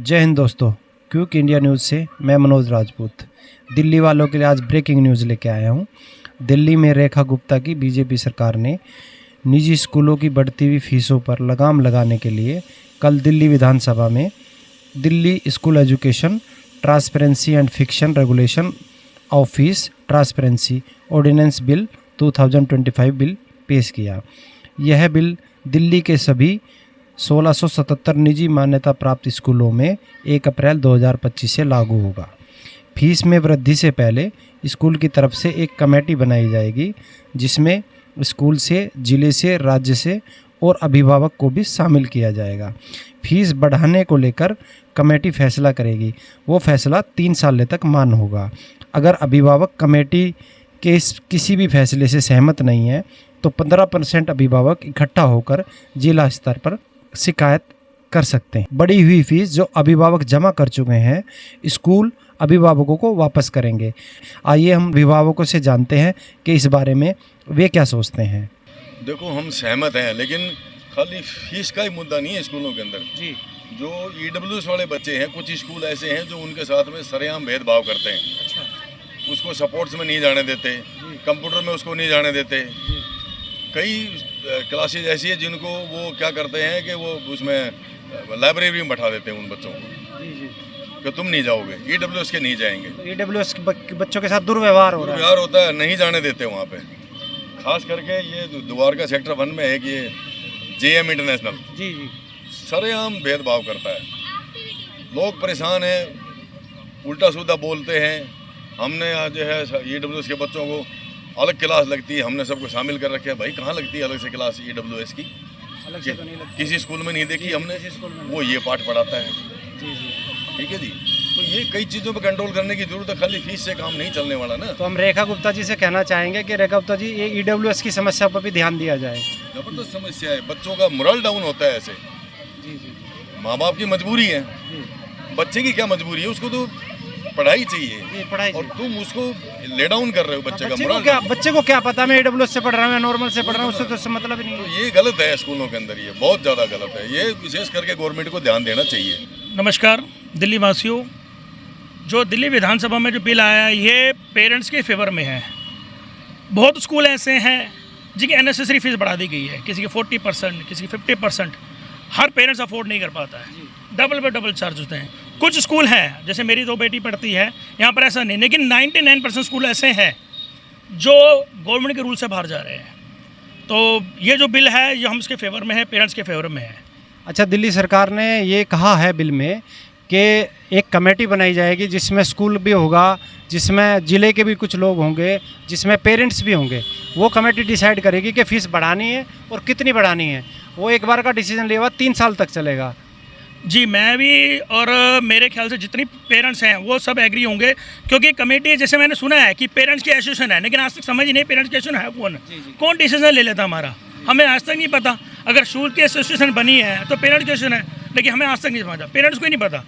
जय हिंद दोस्तों, quick India news से मैं मनोज राजपूत। दिल्ली वालों के लिए आज ब्रेकिंग न्यूज़ लेके आया हूँ। दिल्ली में रेखा गुप्ता की बीजेपी सरकार ने निजी स्कूलों की बढ़ती हुई फीसों पर लगाम लगाने के लिए कल दिल्ली विधानसभा में Delhi school education transparency and fixation regulation of fees transparency ordinance bill 2025 bill पेश किया। यह बिल दिल्ली के सभी 1677 निजी मान्यता प्राप्त स्कूलों में 1 अप्रैल 2025 से लागू होगा। फीस में वृद्धि से पहले स्कूल की तरफ से एक कमेटी बनाई जाएगी, जिसमें स्कूल से, जिले से, राज्य से और अभिभावक को भी शामिल किया जाएगा। फीस बढ़ाने को लेकर कमेटी फैसला करेगी। वो फैसला 3 साल तक मान्य होगा। अगर अभिभावक कमेटी के इस किसी भी फैसले से सहमत नहीं है तो 15% अभिभावक इकट्ठा होकर जिला स्तर पर शिकायत कर सकते हैं। बढ़ी हुई फीस जो अभिभावक जमा कर चुके हैं, स्कूल अभिभावकों को वापस करेंगे। आइए हम अभिभावकों से जानते हैं कि इस बारे में वे क्या सोचते हैं। देखो, हम सहमत हैं, लेकिन खाली फीस का ही मुद्दा नहीं है स्कूलों के अंदर जी। जो ईडब्ल्यूएस वाले बच्चे हैं, कुछ स्कूल ऐसे हैं जो उनके साथ में सरेआम भेदभाव करते हैं। अच्छा। उसको सपोर्ट्स में नहीं जाने देते, कंप्यूटर में उसको नहीं जाने देते। कई क्लासेज ऐसी है जिनको वो क्या करते हैं कि वो उसमें लाइब्रेरी में बैठा देते हैं उन बच्चों को कि तुम नहीं जाओगे, ईडब्ल्यूएस के नहीं जाएंगे। ईडब्ल्यूएस बच्चों के साथ दुर्व्यवहार हो रहा है। दुर्व्यवहार होता है, नहीं जाने देते वहाँ पे। खास करके ये द्वारका सेक्टर 1 में है कि ये जेएम इंटरनेशनल जी जी सरेआम भेदभाव करता है। लोग परेशान हैं, उल्टा सीधा बोलते हैं। हमने आज जो है ईडब्ल्यूएस के बच्चों को अलग क्लास लगती है, हमने सबको शामिल कर रखा है। भाई कहाँ लगती है अलग से क्लास ईडब्ल्यूएस की? अलग से तो नहीं लगती। किसी स्कूल में नहीं देखी हमने। स्कूल में वो ये पाठ पढ़ाता है। जी जी। ठीक है जी। तो ये कई चीज़ों पे कंट्रोल करने की जरूरत है, खाली फीस से काम नहीं चलने वाला ना। तो हम रेखा गुप्ता जी से कहना चाहेंगे कि रेखा गुप्ता जी, ये ईडब्ल्यूएस की समस्या पर भी ध्यान दिया जाए। जबरदस्त समस्या है, बच्चों का मोरल डाउन होता है ऐसे। जी जी माँ बाप की मजबूरी है, बच्चे की क्या मजबूरी है? उसको तो पढ़ाई चाहिए पढ़ाई और तुम उसको ले डाउन कर रहे हो बच्चे का मोरल। बच्चे को क्या पता मैं ईडब्ल्यूएस से पढ़ रहा हूँ या नॉर्मल से पढ़ रहा हूँ, उससे तो मतलब ही नहीं तो है। ये गलत है स्कूलों के अंदर, ये बहुत ज़्यादा गलत है। ये विशेष करके गवर्नमेंट को ध्यान देना चाहिए। नमस्कार दिल्ली वासियों, जो दिल्ली विधानसभा में जो बिल आया है ये पेरेंट्स के फेवर में है। बहुत स्कूल ऐसे हैं जिनकी अननेसेसरी फीस बढ़ा दी गई है, किसी की 40%, किसी की 50%। हर पेरेंट्स अफोर्ड नहीं कर पाता है, डबल पे डबल चार्ज होते हैं। कुछ स्कूल हैं, जैसे मेरी 2 बेटी पढ़ती है, यहाँ पर ऐसा नहीं, लेकिन 99% स्कूल ऐसे हैं जो गवर्नमेंट के रूल से बाहर जा रहे हैं। तो ये जो बिल है ये हम उसके फेवर में है, पेरेंट्स के फेवर में है। अच्छा, दिल्ली सरकार ने ये कहा है बिल में कि एक कमेटी बनाई जाएगी जिसमें स्कूल भी होगा, जिसमें ज़िले के भी कुछ लोग होंगे, जिसमें पेरेंट्स भी होंगे। वो कमेटी डिसाइड करेगी कि फ़ीस बढ़ानी है और कितनी बढ़ानी है। वो एक बार का डिसीजन लेगा, 3 साल तक चलेगा। जी, मैं भी और मेरे ख्याल से जितनी पेरेंट्स हैं वो सब एग्री होंगे, क्योंकि कमेटी, जैसे मैंने सुना है कि पेरेंट्स की एसोसिएशन है, लेकिन आज तक समझ ही नहीं पेरेंट्स की एसोसिएशन है कौन डिसीजन ले लेता हमारा, हमें आज तक नहीं पता। अगर स्कूल की एसोसिएशन बनी है तो पेरेंट्स की एसोसिएशन है, लेकिन हमें आज तक नहीं समझा, पेरेंट्स को ही नहीं पता।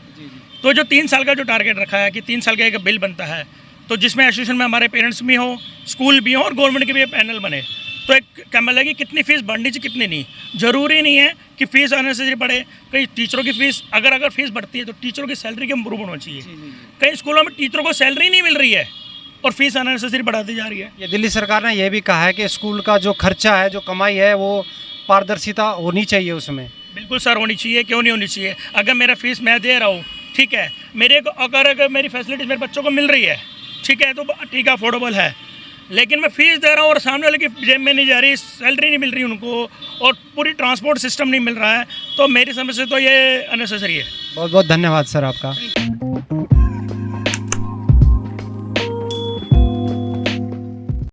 तो जो 3 साल का जो टारगेट रखा है कि 3 साल का एक बिल बनता है, तो जिसमें एसोसिएशन में हमारे पेरेंट्स भी हों, स्कूल भी हों और गवर्नमेंट के भी पैनल बने, तो एक क्या लगी कितनी फ़ीस बढ़नी चाहिए कितनी नहीं। ज़रूरी नहीं है कि फ़ीस अननेसेसरी बढ़े। कई टीचरों की फ़ीस अगर फ़ीस बढ़ती है तो टीचरों की सैलरी के इम्प्रूव होना चाहिए। कई स्कूलों में टीचरों को सैलरी नहीं मिल रही है और फीस अननेसेसरी बढ़ाती जा रही है। ये दिल्ली सरकार ने यह भी कहा है कि स्कूल का जो खर्चा है, जो कमाई है, वो पारदर्शिता होनी चाहिए उसमें। बिल्कुल सर, होनी चाहिए, क्यों नहीं होनी चाहिए। अगर मेरा फीस मैं दे रहा हूँ, ठीक है, मेरे को अगर मेरी फैसिलिटीज़ मेरे बच्चों को मिल रही है, ठीक है, तो ठीक है, अफोर्डेबल है। लेकिन मैं फ़ीस दे रहा हूँ और सामने वाले की जेब में नहीं जा रही, सैलरी नहीं मिल रही उनको और पूरी ट्रांसपोर्ट सिस्टम नहीं मिल रहा है, तो मेरी समझ से तो ये अननेसेसरी है। बहुत बहुत धन्यवाद सर आपका।